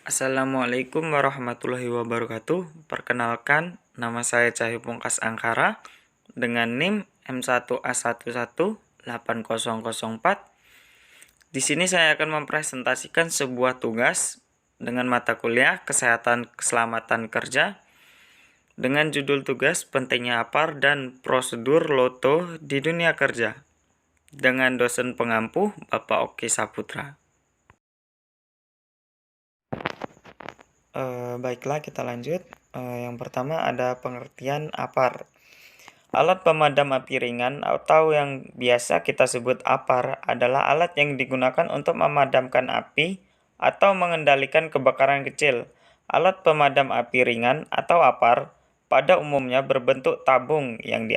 Assalamualaikum warahmatullahi wabarakatuh. Perkenalkan, nama saya Cahyo Pungkas Angkara dengan NIM M1A118004. Di sini saya akan mempresentasikan sebuah tugas dengan mata kuliah Kesehatan Keselamatan Kerja dengan judul tugas Pentingnya APAR dan Prosedur Loto di Dunia Kerja dengan dosen pengampu Bapak Oki Saputra. Baiklah, kita lanjut. Yang pertama ada pengertian APAR. Alat pemadam api ringan atau yang biasa kita sebut APAR adalah alat yang digunakan untuk memadamkan api atau mengendalikan kebakaran kecil. Alat pemadam api ringan atau APAR pada umumnya berbentuk tabung yang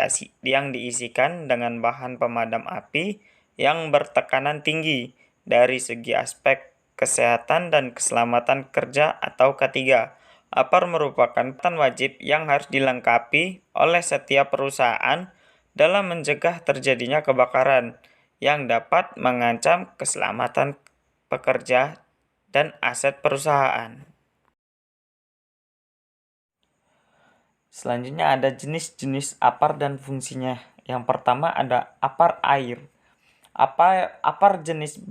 diisikan dengan bahan pemadam api yang bertekanan tinggi dari segi aspek kesehatan dan keselamatan kerja atau K3. APAR merupakan peralatan wajib yang harus dilengkapi oleh setiap perusahaan dalam mencegah terjadinya kebakaran yang dapat mengancam keselamatan pekerja dan aset perusahaan. Selanjutnya ada jenis-jenis APAR dan fungsinya. Yang pertama ada APAR air. APAR jenis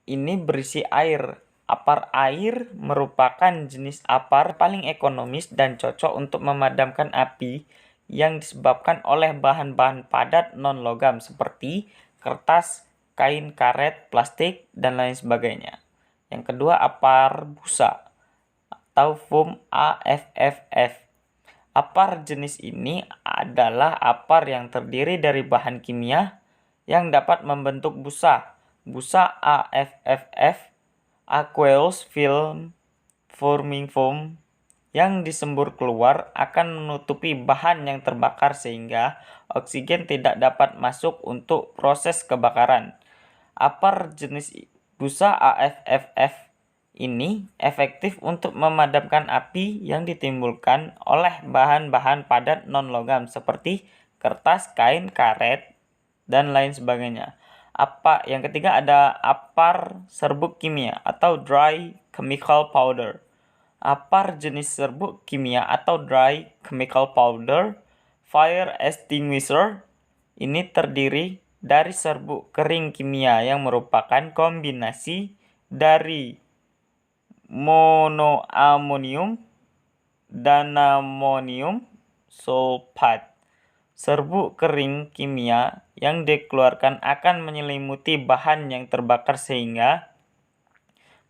ini berisi air. APAR air merupakan jenis APAR paling ekonomis dan cocok untuk memadamkan api yang disebabkan oleh bahan-bahan padat non-logam seperti kertas, kain, karet, plastik, dan lain sebagainya. Yang kedua APAR busa atau foam AFFF. APAR jenis ini adalah APAR yang terdiri dari bahan kimia yang dapat membentuk busa. Busa AFFF, aqueous film forming foam, yang disembur keluar akan menutupi bahan yang terbakar sehingga oksigen tidak dapat masuk untuk proses kebakaran. APAR jenis busa AFFF ini efektif untuk memadamkan api yang ditimbulkan oleh bahan-bahan padat non-logam seperti kertas, kain, karet, dan lain sebagainya. Yang ketiga ada APAR serbuk kimia atau dry chemical powder. APAR jenis serbuk kimia atau dry chemical powder fire extinguisher ini terdiri dari serbuk kering kimia yang merupakan kombinasi dari monoamonium dan amonium sulfat. Serbuk kering kimia yang dikeluarkan akan menyelimuti bahan yang terbakar sehingga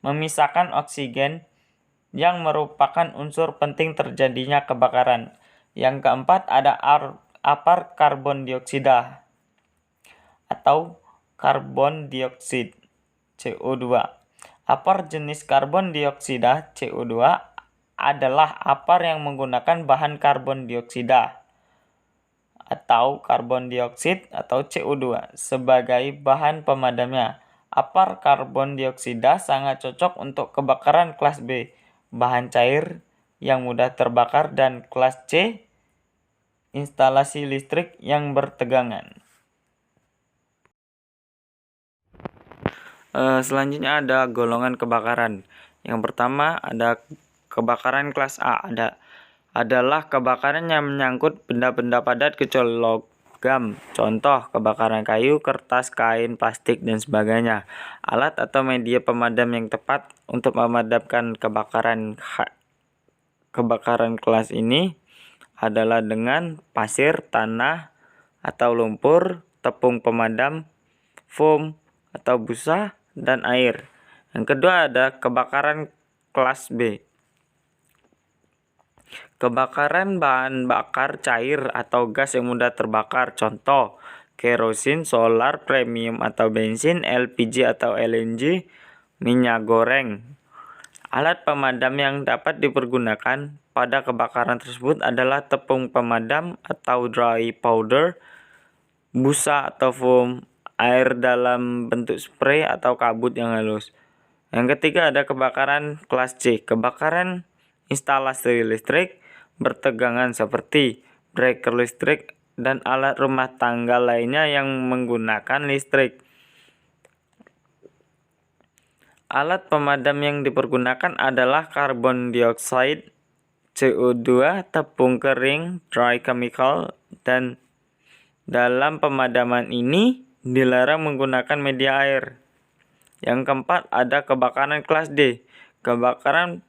memisahkan oksigen yang merupakan unsur penting terjadinya kebakaran. Yang keempat ada APAR karbon dioksida atau karbon dioksid CO2. APAR jenis karbon dioksida CO2 adalah APAR yang menggunakan bahan karbon dioksida atau karbon dioksid atau CO2 sebagai bahan pemadamnya. APAR karbon dioksida sangat cocok untuk kebakaran kelas B, bahan cair yang mudah terbakar, dan kelas C, instalasi listrik yang bertegangan. Selanjutnya ada golongan kebakaran. Yang pertama ada kebakaran kelas A, adalah kebakaran yang menyangkut benda-benda padat kecuali logam. Contoh, kebakaran kayu, kertas, kain, plastik, dan sebagainya. Alat atau media pemadam yang tepat untuk memadamkan kebakaran kelas ini adalah dengan pasir, tanah, atau lumpur, tepung pemadam, foam atau busa, dan air. Yang kedua ada kebakaran kelas B. Kebakaran bahan bakar cair atau gas yang mudah terbakar. Contoh, kerosin, solar premium atau bensin, LPG atau LNG, minyak goreng. Alat pemadam yang dapat dipergunakan pada kebakaran tersebut adalah tepung pemadam atau dry powder, busa atau foam, air dalam bentuk spray atau kabut yang halus. Yang ketiga ada kebakaran kelas C. Kebakaran instalasi listrik bertegangan seperti breaker listrik dan alat rumah tangga lainnya yang menggunakan listrik. Alat pemadam yang dipergunakan adalah karbon dioksida, CO2, tepung kering, dry chemical, dan dalam pemadaman ini dilarang menggunakan media air. Yang keempat ada kebakaran kelas D. Kebakaran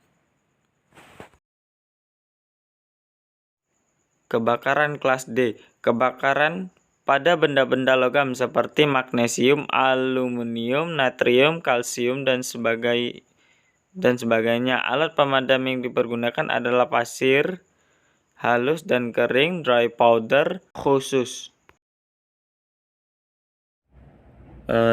kelas D. Kebakaran pada benda-benda logam seperti magnesium, aluminium, natrium, kalsium, dan sebagainya. Alat pemadam yang dipergunakan adalah pasir halus dan kering, dry powder khusus.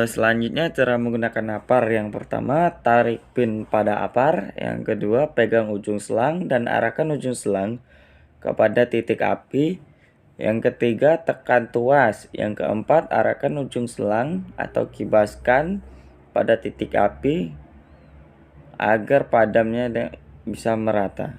Selanjutnya cara menggunakan apar. Yang pertama, tarik pin pada apar. Yang kedua, pegang ujung selang dan arahkan ujung selang kepada titik api. Yang ketiga, tekan tuas. Yang keempat, arahkan ujung selang atau kibaskan pada titik api agar padamnya bisa merata.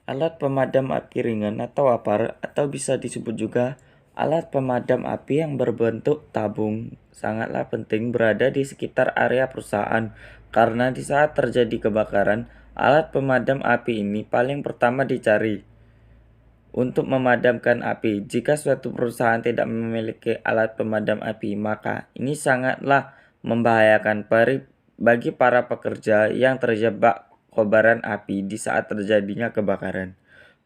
Alat pemadam api ringan atau apar, atau bisa disebut juga alat pemadam api yang berbentuk tabung, sangatlah penting berada di sekitar area perusahaan, karena di saat terjadi kebakaran, alat pemadam api ini paling pertama dicari untuk memadamkan api. Jika suatu perusahaan tidak memiliki alat pemadam api, maka ini sangatlah membahayakan bagi para pekerja yang terjebak kobaran api di saat terjadinya kebakaran.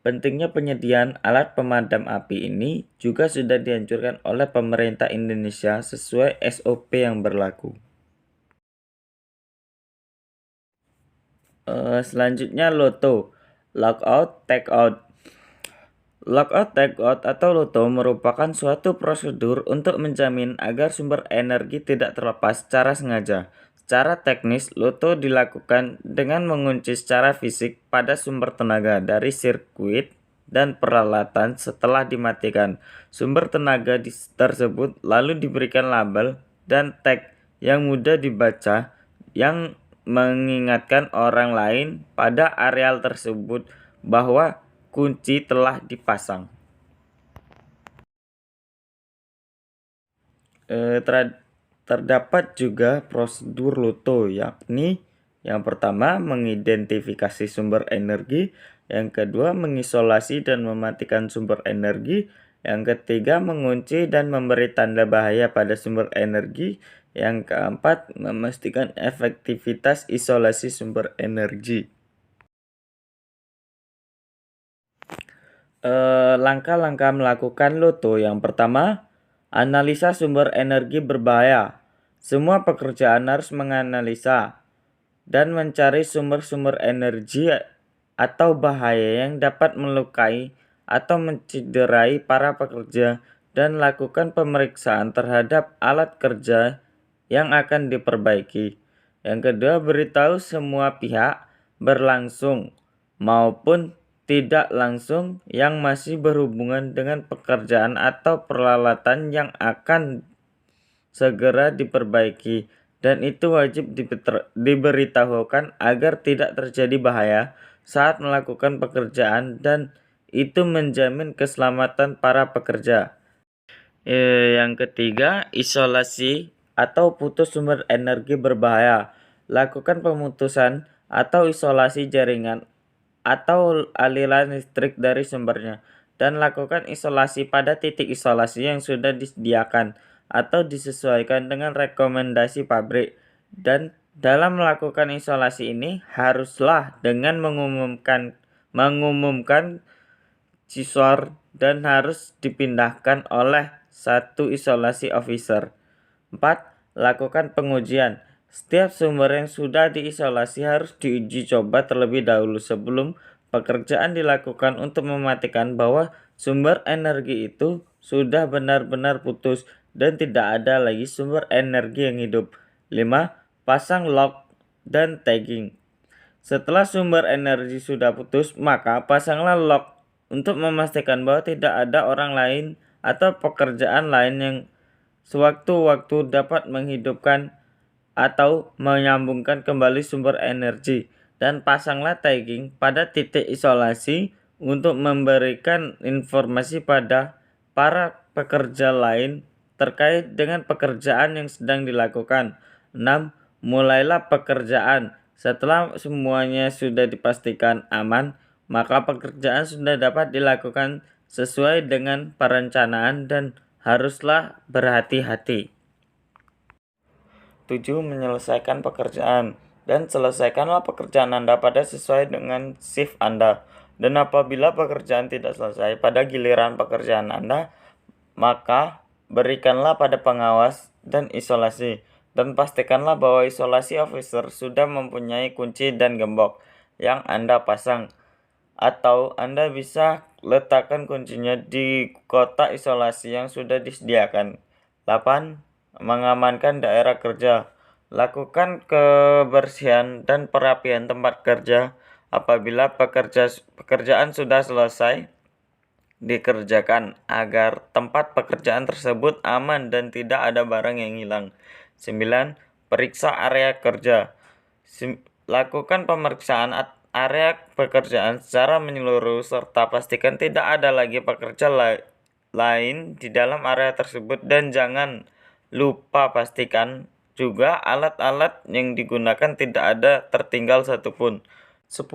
Pentingnya penyediaan alat pemadam api ini juga sudah dianjurkan oleh pemerintah Indonesia sesuai SOP yang berlaku. Selanjutnya LOTO, Lockout Takeout. Lockout Takeout atau LOTO merupakan suatu prosedur untuk menjamin agar sumber energi tidak terlepas secara sengaja. Secara teknis, LOTO dilakukan dengan mengunci secara fisik pada sumber tenaga dari sirkuit dan peralatan setelah dimatikan. Sumber tenaga tersebut lalu diberikan label dan tag yang mudah dibaca yang mengingatkan orang lain pada areal tersebut bahwa kunci telah dipasang. Terdapat juga prosedur LOTO, yakni yang pertama mengidentifikasi sumber energi, yang kedua mengisolasi dan mematikan sumber energi, yang ketiga mengunci dan memberi tanda bahaya pada sumber energi, yang keempat memastikan efektivitas isolasi sumber energi. Langkah-langkah melakukan LOTO. Yang pertama, analisa sumber energi berbahaya. Semua pekerjaan harus menganalisa dan mencari sumber-sumber energi atau bahaya yang dapat melukai atau mencederai para pekerja dan lakukan pemeriksaan terhadap alat kerja yang akan diperbaiki. Yang kedua, beritahu semua pihak berlangsung maupun tidak langsung yang masih berhubungan dengan pekerjaan atau peralatan yang akan segera diperbaiki, dan itu wajib diberitahukan agar tidak terjadi bahaya saat melakukan pekerjaan dan itu menjamin keselamatan para pekerja. Yang ketiga, isolasi atau putus sumber energi berbahaya. Lakukan pemutusan atau isolasi jaringan atau aliran listrik dari sumbernya, dan lakukan isolasi pada titik isolasi yang sudah disediakan atau disesuaikan dengan rekomendasi pabrik. Dan dalam melakukan isolasi ini haruslah dengan mengumumkan sisor dan harus dipindahkan oleh satu isolasi officer. 4. Lakukan pengujian. Setiap sumber yang sudah diisolasi harus diuji coba terlebih dahulu sebelum pekerjaan dilakukan untuk memastikan bahwa sumber energi itu sudah benar-benar putus dan tidak ada lagi sumber energi yang hidup. 5. Pasang lock dan tagging. Setelah sumber energi sudah putus, maka pasanglah lock untuk memastikan bahwa tidak ada orang lain atau pekerjaan lain yang sewaktu-waktu dapat menghidupkan atau menyambungkan kembali sumber energi, dan pasanglah tagging pada titik isolasi untuk memberikan informasi pada para pekerja lain terkait dengan pekerjaan yang sedang dilakukan. 6. Mulailah pekerjaan. Setelah semuanya sudah dipastikan aman, maka pekerjaan sudah dapat dilakukan sesuai dengan perencanaan dan haruslah berhati-hati. 7. Menyelesaikan pekerjaan. Dan selesaikanlah pekerjaan Anda pada sesuai dengan shift Anda. Dan apabila pekerjaan tidak selesai pada giliran pekerjaan Anda, maka berikanlah pada pengawas dan isolasi. Dan pastikanlah bahwa isolasi officer sudah mempunyai kunci dan gembok yang Anda pasang. Atau Anda bisa letakkan kuncinya di kotak isolasi yang sudah disediakan. 8. Mengamankan daerah kerja. Lakukan kebersihan dan perapian tempat kerja. Apabila pekerjaan sudah selesai dikerjakan agar tempat pekerjaan tersebut aman dan tidak ada barang yang hilang. 9. Periksa area kerja. Lakukan pemeriksaan area pekerjaan secara menyeluruh serta pastikan tidak ada lagi pekerja lain di dalam area tersebut dan jangan lupa pastikan juga alat-alat yang digunakan tidak ada tertinggal satupun. 10.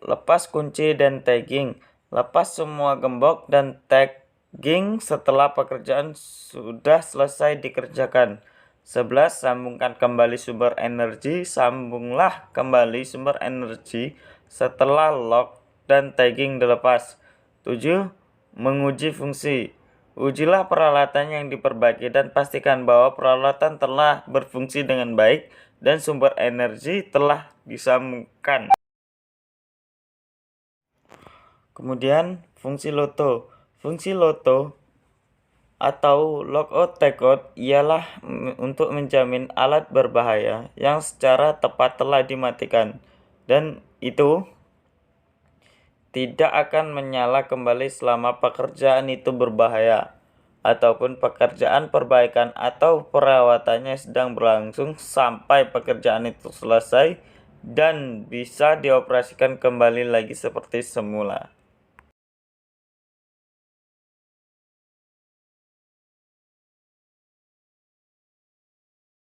Lepas kunci dan tagging. Lepas semua gembok dan tagging setelah pekerjaan sudah selesai dikerjakan. 11. Sambungkan kembali sumber energi. Sambunglah kembali sumber energi setelah lock dan tagging dilepas. 7. Menguji fungsi. Ujilah peralatan yang diperbaiki dan pastikan bahwa peralatan telah berfungsi dengan baik dan sumber energi telah disambungkan. Kemudian fungsi loto. Fungsi loto atau logout tagout ialah untuk menjamin alat berbahaya yang secara tepat telah dimatikan dan itu tidak akan menyala kembali selama pekerjaan itu berbahaya ataupun pekerjaan perbaikan atau perawatannya sedang berlangsung sampai pekerjaan itu selesai dan bisa dioperasikan kembali lagi seperti semula.